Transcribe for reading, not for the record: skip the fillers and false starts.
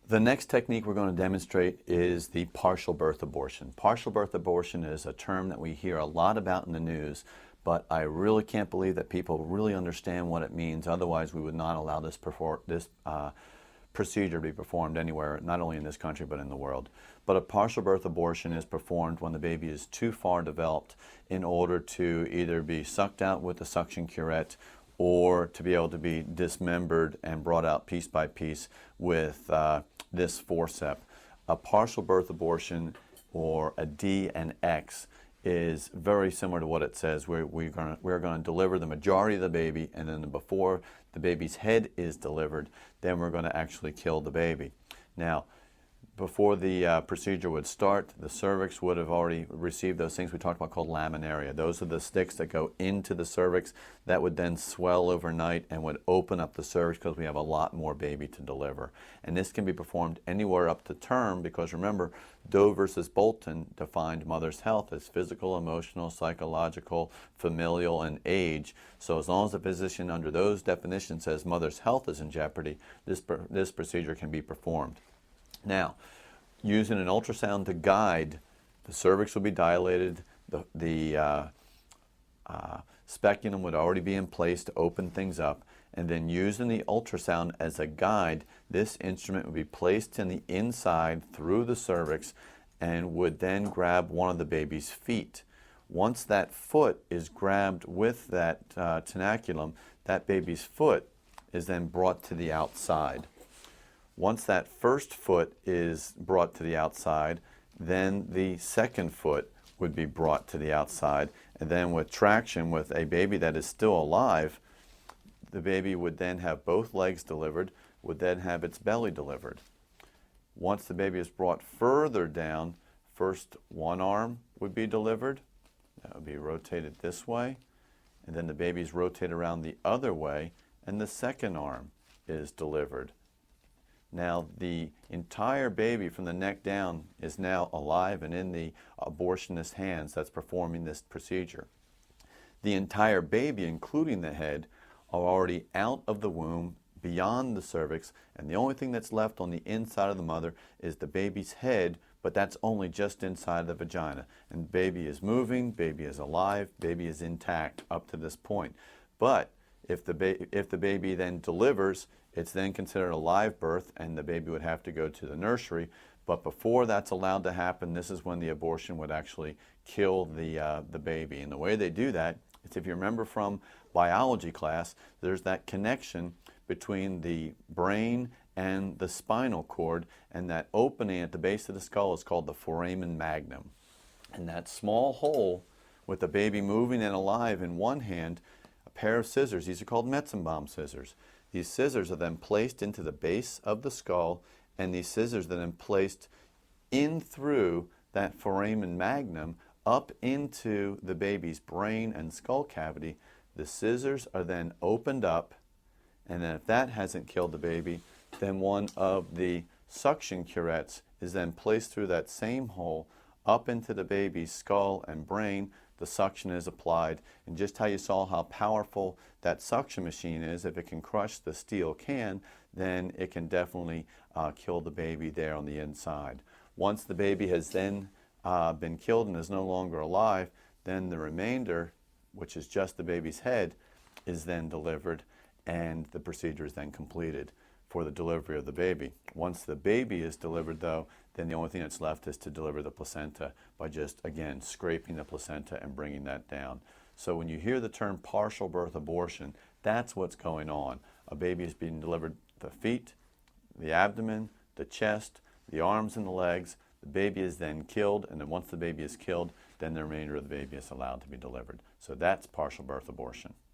The next technique we're going to demonstrate is the partial birth abortion. Partial birth abortion is a term that we hear a lot about in the news, but I really can't believe that people really understand what it means. Otherwise, we would not allow this procedure to be performed anywhere, not only in this country, but in the world. But a partial birth abortion is performed when the baby is too far developed in order to either be sucked out with the suction curette or to be able to be dismembered and brought out piece by piece with this forceps. A partial birth abortion, or a D and X, is very similar to what it says. We're going to deliver the majority of the baby, and then before the baby's head is delivered, then we're going to actually kill the baby. Now, before the procedure would start, the cervix would have already received those things we talked about called laminaria. Those are the sticks that go into the cervix that would then swell overnight and would open up the cervix because we have a lot more baby to deliver. And this can be performed anywhere up to term because remember, Doe versus Bolton defined mother's health as physical, emotional, psychological, familial, and age. So as long as the physician under those definitions says mother's health is in jeopardy, this procedure can be performed. Now, using an ultrasound to guide, the cervix will be dilated, the speculum would already be in place to open things up, and then using the ultrasound as a guide, this instrument would be placed in the inside through the cervix and would then grab one of the baby's feet. Once that foot is grabbed with that tenaculum, that baby's foot is then brought to the outside. Once that first foot is brought to the outside, then the second foot would be brought to the outside. And then with traction, with a baby that is still alive, the baby would then have both legs delivered, would then have its belly delivered. Once the baby is brought further down, first one arm would be delivered. That would be rotated this way. And then the baby's rotated around the other way, and the second arm is delivered. Now, the entire baby from the neck down is now alive and in the abortionist's hands that's performing this procedure. The entire baby, including the head, are already out of the womb, beyond the cervix, and the only thing that's left on the inside of the mother is the baby's head, but that's only just inside the vagina. And baby is moving, baby is alive, baby is intact up to this point. But if the baby then delivers, it's then considered a live birth, and the baby would have to go to the nursery. But before that's allowed to happen, this is when the abortion would actually kill the baby. And the way they do that is, if you remember from biology class, there's that connection between the brain and the spinal cord, and that opening at the base of the skull is called the foramen magnum. And that small hole with the baby moving and alive in one hand, a pair of scissors, these are called Metzenbaum scissors. These scissors are then placed into the base of the skull, and these scissors are then placed in through that foramen magnum up into the baby's brain and skull cavity. The scissors are then opened up, and then if that hasn't killed the baby, then one of the suction curettes is then placed through that same hole up into the baby's skull and brain. The suction is applied, and just how you saw how powerful that suction machine is, if it can crush the steel can, then it can definitely kill the baby there on the inside. Once the baby has then been killed and is no longer alive, then the remainder, which is just the baby's head, is then delivered, and the procedure is then completed for the delivery of the baby. Once the baby is delivered, though, then the only thing that's left is to deliver the placenta by just, again, scraping the placenta and bringing that down. So when you hear the term partial birth abortion, that's what's going on. A baby is being delivered, the feet, the abdomen, the chest, the arms and the legs. The baby is then killed, and then once the baby is killed, then the remainder of the baby is allowed to be delivered. So that's partial birth abortion.